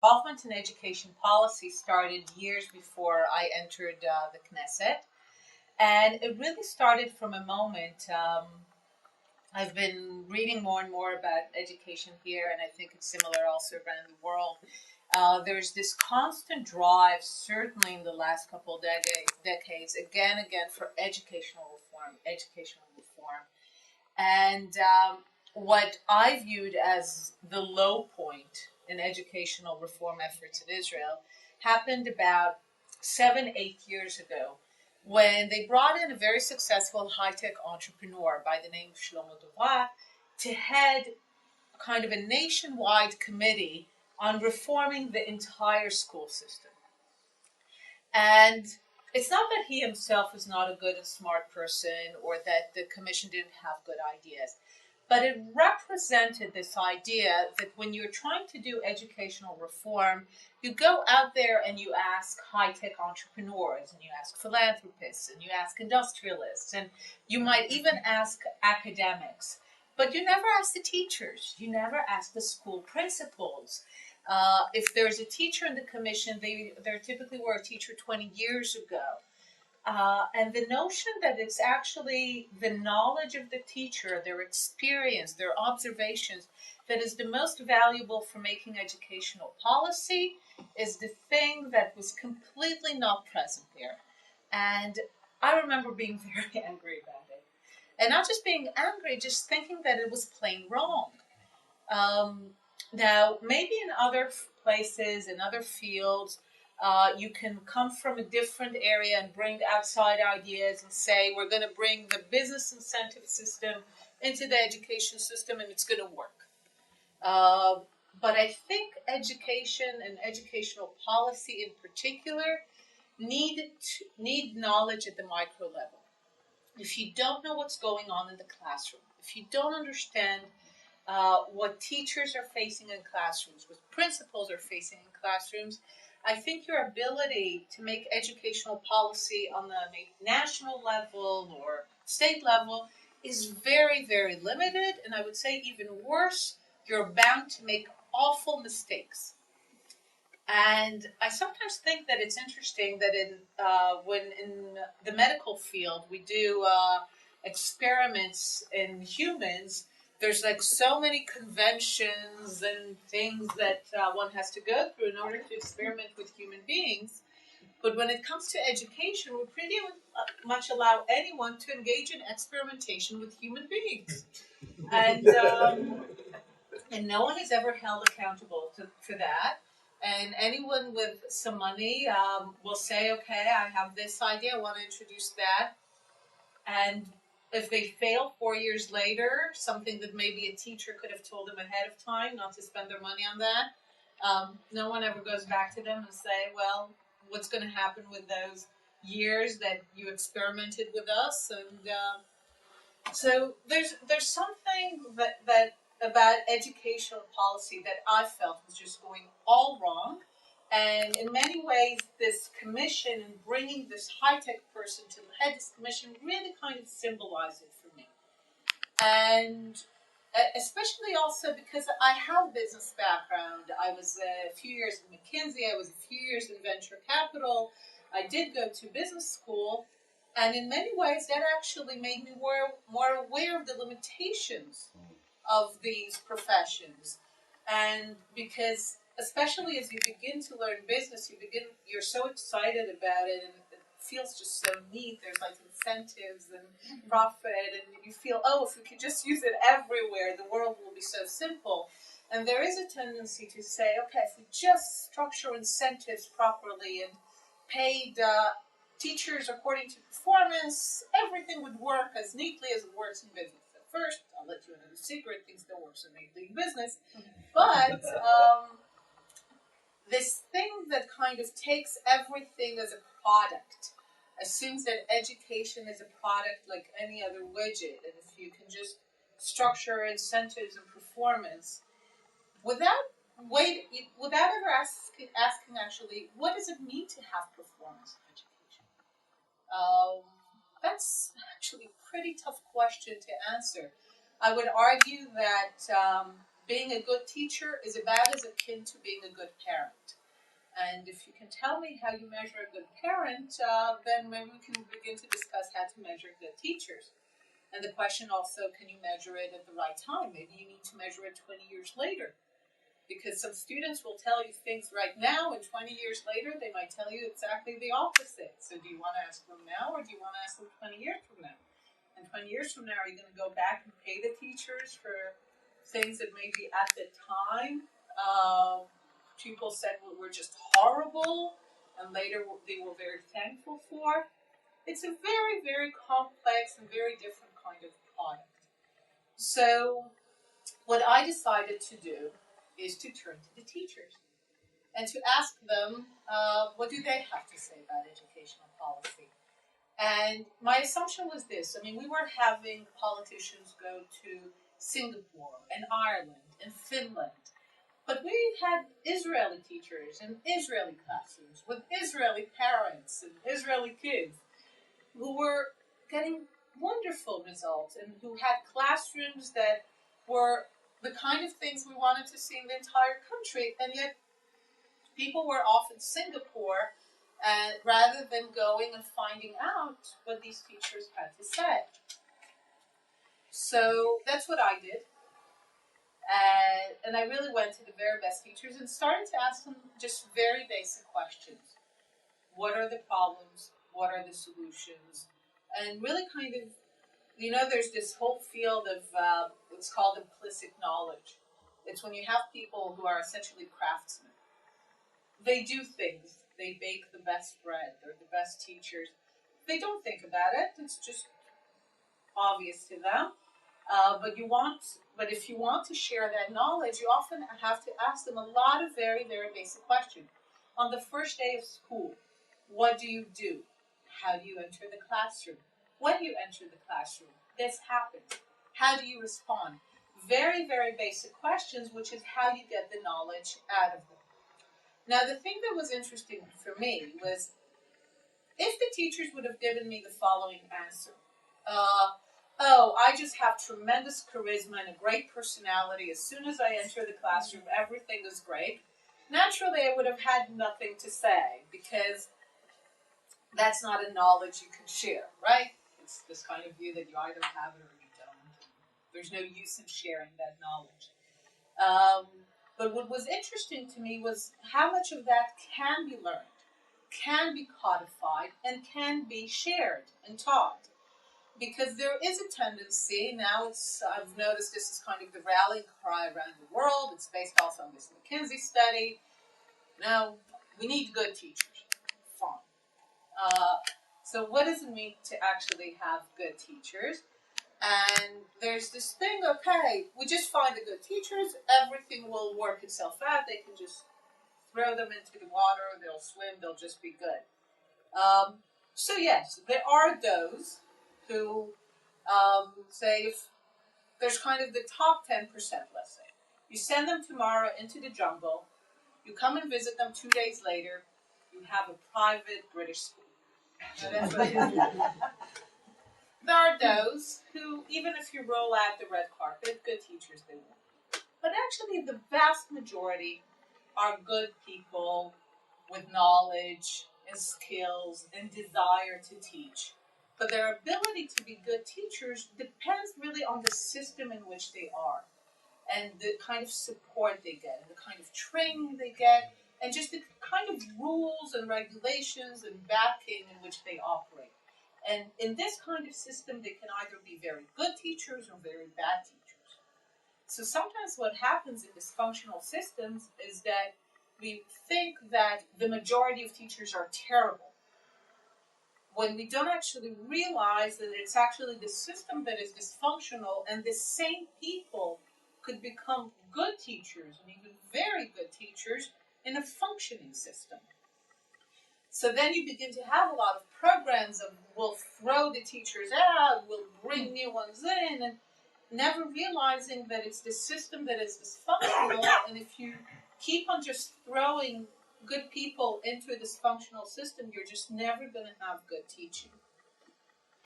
involvement in education policy started years before I entered the Knesset. And it really started from a moment. I've been reading more and more about education here, and I think it's similar also around the world. There's this constant drive, certainly in the last couple of decades, again, for educational reform, And what I viewed as the low point in educational reform efforts in Israel happened about 7, 8 years ago when they brought in a very successful high-tech entrepreneur by the name of Shlomo Dovrat to head kind of a nationwide committee on reforming the entire school system. And it's not that he himself is not a good and smart person or that the commission didn't have good ideas, but it represented this idea that when you're trying to do educational reform, you go out there and you ask high-tech entrepreneurs, and you ask philanthropists, and you ask industrialists, and you might even ask academics. But you never ask the teachers. You never ask the school principals. If there's a teacher in the commission, they typically were a teacher 20 years ago. And the notion that it's actually the knowledge of the teacher, their experience, their observations, that is the most valuable for making educational policy is the thing that was completely not present there. And I remember being very angry about it. And not just being angry, just thinking that it was plain wrong. Now, maybe in other places, in other fields, you can come from a different area and bring outside ideas and say, we're going to bring the business incentive system into the education system and it's going to work. But I think education and educational policy in particular need knowledge at the micro level. If you don't know what's going on in the classroom, if you don't understand what teachers are facing in classrooms, what principals are facing in classrooms, I think your ability to make educational policy on the national level or state level is very, very limited. And I would say even worse, you're bound to make awful mistakes. And I sometimes think that it's interesting that when in the medical field we do experiments in humans, there's like so many conventions and things that one has to go through in order to experiment with human beings. But when it comes to education, we pretty much allow anyone to engage in experimentation with human beings. And no one is ever held accountable for that. And anyone with some money will say, okay, I have this idea, I want to introduce that. And if they fail 4 years later, something that maybe a teacher could have told them ahead of time not to spend their money on that, no one ever goes back to them and say, well, what's going to happen with those years that you experimented with us? And so there's something that about educational policy that I felt was just going all wrong. And in many ways, this commission and bringing this high-tech person to head this commission really kind of symbolized it for me. And especially also because I have a business background. I was a few years in McKinsey. I was a few years in venture capital. I did go to business school. And in many ways, that actually made me more aware of the limitations of these professions. And because especially as you begin to learn business, you're so excited about it and it feels just so neat. There's like incentives and profit and you feel, oh, if we could just use it everywhere, the world will be so simple. And there is a tendency to say, okay, if we just structure incentives properly and paid teachers according to performance, everything would work as neatly as it works in business. First, I'll let you into the secret, things don't work so neatly in business. But this thing that kind of takes everything as a product, assumes that education is a product like any other widget, and if you can just structure incentives and performance without ever asking actually, what does it mean to have performance in education? That's actually a pretty tough question to answer. I would argue that being a good teacher is about as akin to being a good parent. And if you can tell me how you measure a good parent, then maybe we can begin to discuss how to measure good teachers. And the question also, can you measure it at the right time? Maybe you need to measure it 20 years later. Because some students will tell you things right now, and 20 years later, they might tell you exactly the opposite. So do you want to ask them now, or do you want to ask them 20 years from now? And 20 years from now, are you going to go back and pay the teachers for things that maybe at the time people said were just horrible, and later they were very thankful for? It's a very, very complex and very different kind of product. So what I decided to do is to turn to the teachers and to ask them what do they have to say about educational policy. And my assumption was this. I mean, we were having politicians go to Singapore and Ireland and Finland, but we had Israeli teachers in Israeli classrooms with Israeli parents and Israeli kids who were getting wonderful results and who had classrooms that were the kind of things we wanted to see in the entire country, and yet people were off in Singapore rather than going and finding out what these teachers had to say. So that's what I did. And I really went to the very best teachers and started to ask them just very basic questions. What are the problems? What are the solutions? And really kind of, there's this whole field of what's called implicit knowledge. It's when you have people who are essentially craftsmen. They do things. They bake the best bread. They're the best teachers. They don't think about it. It's just obvious to them. But if you want to share that knowledge, you often have to ask them a lot of very, very basic questions. On the first day of school, what do you do? How do you enter the classroom? When you enter the classroom, this happens. How do you respond? Very, very basic questions, which is how you get the knowledge out of them. Now, the thing that was interesting for me was if the teachers would have given me the following answer. I just have tremendous charisma and a great personality. As soon as I enter the classroom, everything is great. Naturally, I would have had nothing to say because that's not a knowledge you can share, right? It's this kind of view that you either have it or you don't. There's no use in sharing that knowledge. But what was interesting to me was how much of that can be learned, can be codified, and can be shared and taught. Because there is a tendency, I've noticed this is kind of the rallying cry around the world. It's based also on this McKinsey study. We need good teachers. Fine. So what does it mean to actually have good teachers? And there's this thing, okay, we just find the good teachers, everything will work itself out. They can just throw them into the water, they'll swim, they'll just be good. So yes, there are those who say if there's kind of the top 10%, let's say. You send them tomorrow into the jungle, you come and visit them 2 days later, you have a private British school. That's what There are those who, even if you roll out the red carpet, good teachers they won't. But actually the vast majority are good people with knowledge and skills and desire to teach. But their ability to be good teachers depends really on the system in which they are and the kind of support they get and the kind of training they get and just the kind of rules and regulations and backing in which they operate. And in this kind of system, they can either be very good teachers or very bad teachers. So sometimes what happens in dysfunctional systems is that we think that the majority of teachers are terrible, when we don't actually realize that it's actually the system that is dysfunctional, and the same people could become good teachers and even very good teachers in a functioning system. So then you begin to have a lot of programs of we'll throw the teachers out, we'll bring new ones in, and never realizing that it's the system that is dysfunctional, and if you keep on just throwing good people into a dysfunctional system, you're just never going to have good teaching.